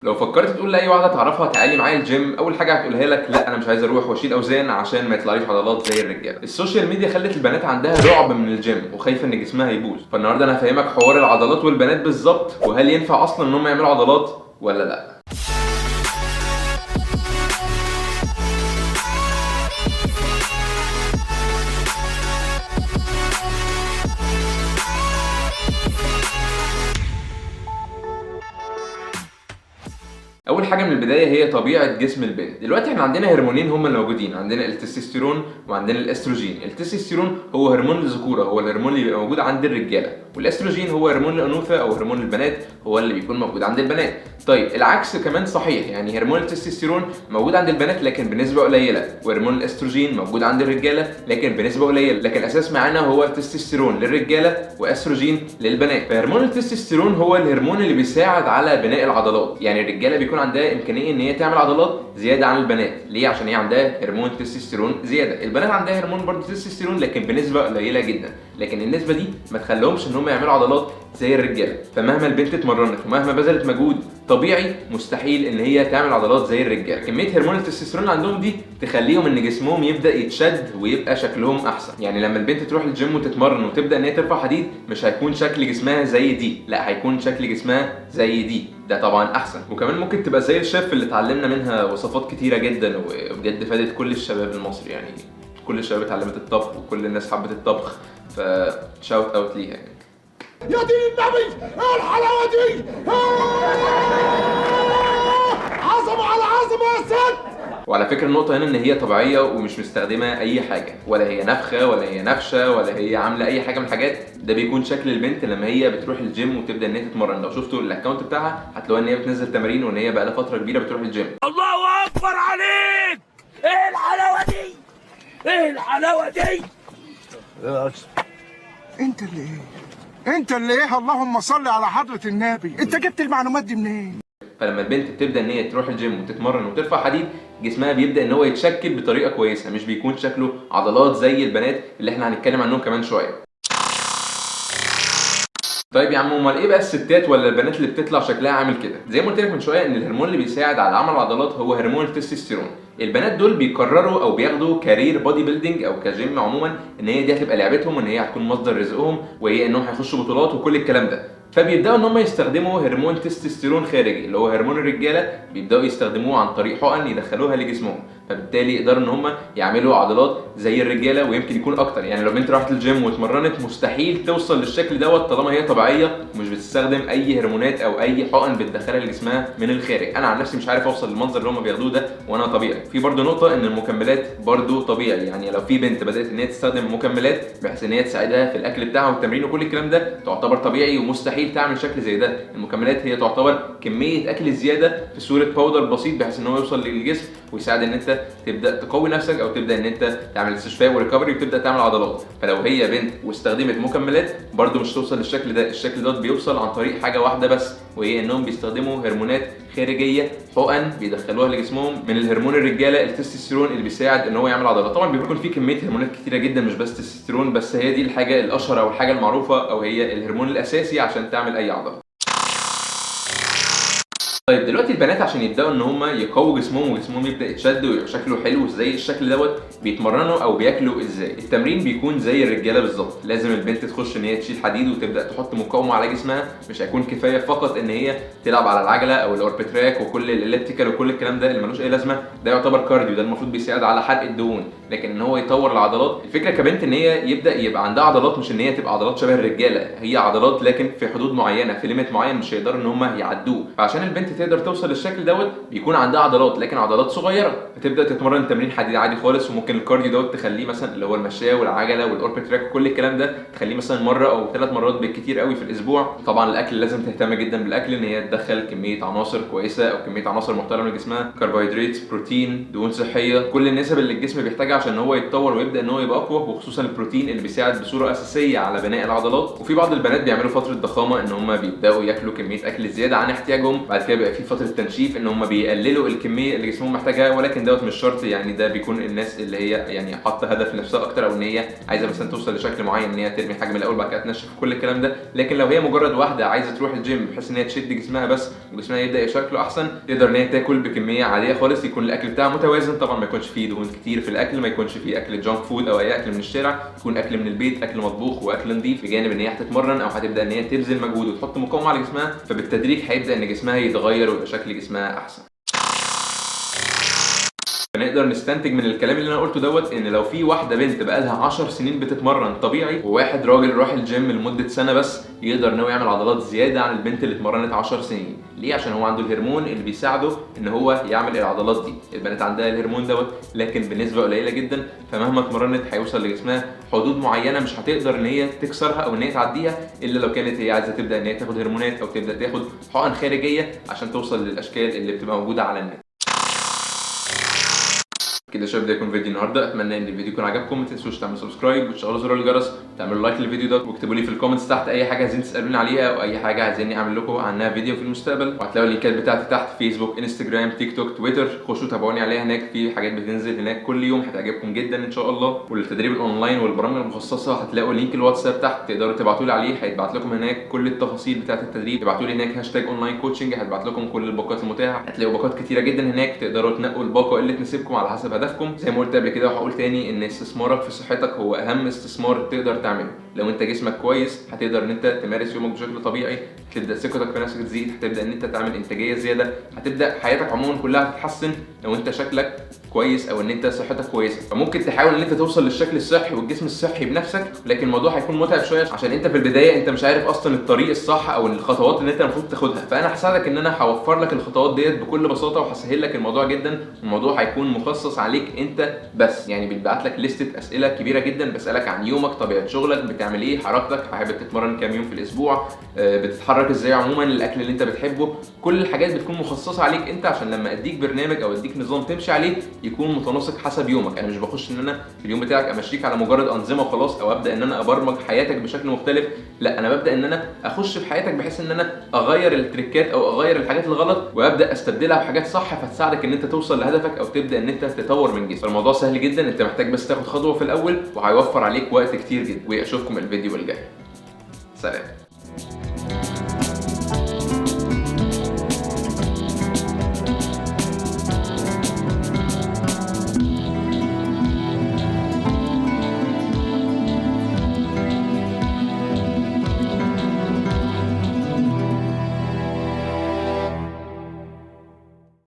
لو فكرت تقول لاي واحده تعرفها تعالي معايا الجيم، اول حاجه هتقولها لك لا انا مش عايز اروح واشيل اوزان عشان ما يطلعليش عضلات زي الرجاله. السوشيال ميديا خلت البنات عندها رعب من الجيم وخايفه ان جسمها يبوظ. فالنهارده انا هفهمك حوار العضلات والبنات بالظبط، وهل ينفع اصلا ان هم يعملوا عضلات ولا لا. اول حاجه من البدايه هي طبيعه جسم البنت. دلوقتي احنا عندنا هرمونين هما اللي موجودين، عندنا التستوستيرون وعندنا الاستروجين. التستوستيرون هو هرمون الذكوره، هو الهرمون اللي بيبقى موجود عند الرجاله، والاستروجين هو هرمون الانوثه او هرمون البنات، هو اللي بيكون موجود عند البنات. طيب العكس كمان صحيح، يعني هرمون التستوستيرون موجود عند البنات لكن بنسبه قليله، وهرمون الاستروجين موجود عند الرجاله لكن بنسبه قليله، لكن الاساس معانا هو التستوستيرون للرجاله واستروجين للبنات. فهرمون التستوستيرون هو الهرمون اللي بيساعد على بناء العضلات، يعني الرجاله بيكون عندها امكانيه ان هي تعمل عضلات زياده عن البنات. ليه؟ عشان هي عندها هرمون تستوستيرون زياده. البنات عندها هرمون برضه تستوستيرون لكن بنسبه قليله جدا، لكن النسبه دي ما تخليهمش ان هم يعملوا عضلات زي الرجاله. فمهما البنت اتمرنت ومهما بذلت مجهود طبيعي مستحيل ان هي تعمل عضلات زي الرجاله. كميه هرمون التستوستيرون اللي عندهم دي تخليهم ان جسمهم يبدا يتشد ويبقى شكلهم احسن. يعني لما البنت تروح الجيم وتتمرن وتبدا ان هي ترفع حديد، مش هيكون شكل جسمها زي دي، لا هيكون شكل جسمها زي دي. ده طبعا احسن. وكمان ممكن تبقى زي الشيف اللي اتعلمنا منها وصفات كتيره جدا وبجد فادت كل الشباب المصري. يعني كل الشباب اتعلمت الطبخ وكل الناس حبت الطبخ، فشاوت اوت ليها يعني. يا دين النبي ايه الحلاوه دي؟ عظمه على عظمه يا ست. وعلى فكره النقطه هنا ان هي طبيعيه ومش مستخدمه اي حاجه، ولا هي نفخه ولا هي نفشه ولا هي عامله اي حاجه من الحاجات. ده بيكون شكل البنت لما هي بتروح الجيم وتبدا ان هي تتمرن. لو شفتوا الاكونت بتاعها هتلاقوا ان هي بتنزل تمارين وان هي بقى لها فتره كبيره بتروح الجيم. الله اكبر عليك. ايه الحلاوه دي؟ ايه الحلاوه دي؟ انت اللي ايه؟ انت اللي ايه؟ اللهم صل على حضره النبي. انت جبت المعلومات دي منين؟ فلما البنت بتبدا ان هي تروح الجيم وتتمرن وترفع حديد، جسمها بيبدا ان هو يتشكل بطريقه كويسه، مش بيكون شكله عضلات زي البنات اللي احنا هنتكلم عنهم كمان شويه. طيب يا عم، امال ايه بقى الستات ولا البنات اللي بتطلع شكلها عامل كده؟ زي ما قلت لك من شويه ان الهرمون اللي بيساعد على عمل العضلات هو هرمون التستوستيرون. البنات دول بيقرروا او بياخدوا كارير بودي بيلدينج او كجيم عموما، ان هي دي هتبقى لعبتهم وان هي هتكون مصدر رزقهم وهي انهم هيخشوا بطولات وكل الكلام ده. فبيبداوا ان هم يستخدموا هرمون تستوستيرون خارجي اللي هو هرمون الرجاله، بيبداوا يستخدموه عن طريق حقن يدخلوها لجسمهم، فبالتالي يقدروا ان هم يعملوا عضلات زي الرجاله ويمكن يكون اكتر. يعني لو بنت راحت الجيم واتمرنت مستحيل توصل للشكل دوت طالما هي طبيعيه ومش بتستخدم اي هرمونات او اي حقن بتدخلها لجسمها من الخارج. انا عن نفسي مش عارف اوصل للمنظر اللي هم بياخدوه ده وانا طبيعي. في برضو نقطه ان المكملات برضو طبيعي، يعني لو في بنت بدات ان هي تستخدم مكملات بحيث ان هي تساعدها في الاكل بتاعها والتمرين وكل الكلام ده، تعتبر طبيعي ومستحيل تعمل شكل زي ده. المكملات هي تعتبر كميه اكل زياده في صوره باودر بسيط بحيث ان هو يوصل للجسم ويساعد ان انت تبدا تقوي نفسك او تبدا ان انت تعمل استشفاء وريكفري وتبدا تعمل عضلات. فلو هي بنت واستخدمت مكملات برضو مش توصل للشكل ده. الشكل ده بيوصل عن طريق حاجه واحده بس، وهي انهم بيستخدموا هرمونات خارجيه، حقن بيدخلوها لجسمهم من الهرمون الرجاله التستوستيرون اللي بيساعد ان هو يعمل عضلات. طبعا بيكون في كميه هرمونات كتيره جدا مش بس تستوستيرون، بس هي دي الحاجه الاشهر او الحاجه المعروفه او هي الهرمون الاساسي عشان تعمل اي عضله. طيب دلوقتي البنات عشان يبداوا ان هم يقووا جسمهم وجسمهم يبدا يتشد ويبقى شكله حلو زي الشكل دوت، بيتمرنوا او بياكلوا ازاي؟ التمرين بيكون زي الرجاله بالظبط. لازم البنت تخش ان هي تشيل حديد وتبدا تحط مقاومه على جسمها. مش هيكون كفايه فقط ان هي تلعب على العجله او الاوربتراك وكل الاليبتيكال وكل الكلام ده اللي ملوش اي لازمه. ده يعتبر كارديو، ده المفروض بيساعد على حرق الدهون، لكن ان هو يطور العضلات. الفكره كبنت ان هي يبدا يبقى عندها عضلات، مش ان هي تبقى عضلات شبه الرجاله، هي عضلات لكن في حدود معينه، في ليميت معين مش هيقدروا ان هم يعدوه. فعشان البنت تقدر توصل للشكل دوت بيكون عندها عضلات لكن عضلات صغيره، فتبدا تتمرن تمرين حديد عادي خالص. وممكن الكارديو دوت تخليه مثلا اللي هو المشايه والعجله والاوربتراك وكل الكلام ده تخليه مثلا مره او 3 مرات بالكتير قوي في الاسبوع. طبعا الاكل لازم تهتم جدا بالاكل، ان هي تدخل كميه عناصر كويسه او كميه عناصر محترمه لجسمها، كربوهيدرات، بروتين، دهون صحيه، كل النسب اللي الجسم بيحتاجها عشان هو يتطور ويبدا ان هو يبقى اقوى، وخصوصا البروتين اللي بيساعد بصوره اساسيه على بناء العضلات. وفي بعض البنات بيعملوا فتره ضخامه ان هم بيبداوا ياكلوا كميه اكل زياده عن احتياجهم، بعد كده بيبقى في فتره تنشيف ان هم بيقللوا الكميه اللي جسمهم محتاجها، ولكن دوت مش شرط يعني. ده بيكون الناس اللي هي يعني حاطه هدف لنفسها اكتر، او ان هي عايزه مثلا توصل لشكل معين ان هي ترمي حاجه من الاول بعد كده تنشف كل الكلام ده. لكن لو هي مجرد واحده عايزه تروح الجيم بحيث ان هي تشد جسمها بس وجسمها يبدا شكله احسن، تقدر ان هي تاكل بكميه عاديه خالص، يكون الاكل بتاعها متوازن. طبعا ما يكونش فيه دهون كتير في الاكل، ما يكونش فيه اكل جانك فود او اي اكل من الشارع، يكون اكل من البيت، اكل مطبوخ واكل نظيف، بجانب ان هي هتتمرن او هتبدا ان هي تبذل مجهود وتحط مقاومه على جسمها، فبالتدريج هيبدا ان جسمها يتغير ويبقى شكل جسمها احسن. فنقدر نستنتج من الكلام اللي انا قلته دوت ان لو في واحده بنت بقالها 10 سنين بتتمرن طبيعي، وواحد راجل راح الجيم لمده سنه بس، يقدر ان هو يعمل عضلات زياده عن البنت اللي اتمرنت 10 سنين. ليه؟ عشان هو عنده الهرمون اللي بيساعده ان هو يعمل العضلات دي. البنات عندها الهرمون دوت لكن بنسبه قليله جدا، فمهما اتمرنت هيوصل لجسمها حدود معينه مش هتقدر ان هي تكسرها او ان هي تعديها، الا لو كانت هي عايزه تبدا ان هي تاخد هرمونات او تبدا تاخد حقن خارجيه عشان توصل للاشكال اللي بتبقى موجوده على النت. كده شباب ده يكون فيديو النهارده. اتمنى ان الفيديو يكون عجبكم. ما تنسوش تعملوا سبسكرايب وتشغلوا زر الجرس، تعملوا لايك للفيديو ده، واكتبوا لي في الكومنتس تحت اي حاجه عايزين تسالوني عليها او اي حاجه عايزيني اعمل لكم عنها فيديو في المستقبل. وهتلاقوا اللينكات بتاعتي تحت: فيسبوك، انستجرام، تيك توك، تويتر. خشوا تابعوني عليها هناك، في حاجات بتنزل هناك كل يوم هتعجبكم جدا ان شاء الله. وللتدريب الاونلاين والبرامج المخصصه هتلاقوا لينك الواتساب تحت، تقدروا تبعتوا لي عليه، هيتبعت لكم هناك كل التفاصيل بتاعه التدريب. ابعتوا لي هناك هاشتاج اونلاين كوتشنج، هتبعت لكم كل الباقات المتاحه. هتلاقوا باقات كتيره جدا هناك، تقدروا تنقوا الباقه اللي تناسبكم على حسب هدفكم. زي ما قلت قبل كده وهقول تاني ان استثمارك في صحتك هو اهم استثمار تقدر تعمله. لو انت جسمك كويس هتقدر ان انت تمارس يومك بشكل طبيعي، هتبدا ثقتك في نفسك تزيد، هتبدا ان انت تعمل انتاجيه زياده، هتبدا حياتك عموما كلها تتحسن لو انت شكلك كويس او ان انت صحتك كويسه. فممكن تحاول ان انت توصل للشكل الصحي والجسم الصحي بنفسك، لكن الموضوع هيكون متعب شويه عشان انت في البدايه انت مش عارف اصلا الطريق الصح او الخطوات اللي انت المفروض تاخدها. فانا هساعدك ان انا هوفر لك الخطوات ديت بكل بساطه، وهسهل لك الموضوع جدا. الموضوع هيكون مخصص عليك انت بس، يعني بيتبعت لك لستة اسئله كبيره جدا بسالك عن يومك، طبيعه شغلك، بتعمل ايه، حركتك، حابب تتمرن كام يوم في الاسبوع، بتتحرك ازاي عموما، الاكل اللي انت بتحبه. كل الحاجات بتكون مخصصه عليك انت عشان لما اديك برنامج او اديك نظام تمشي عليه يكون متناسق حسب يومك. انا مش بخش ان انا في اليوم بتاعك امشيك على مجرد انظمه وخلاص، او ابدا ان انا ابرمج حياتك بشكل مختلف. لا، انا ببدا ان انا اخش في حياتك بحيث ان انا اغير التريكات او اغير الحاجات الغلط وابدا استبدلها بحاجات صح، فتساعدك ان انت توصل لهدفك او تبدا ان انت تطور من جسمك. الموضوع سهل جدا، انت محتاج بس تاخد خطوه في الاول وهيوفر عليك وقت كتير جدا. واشوفكم الفيديو الجاي. سلام.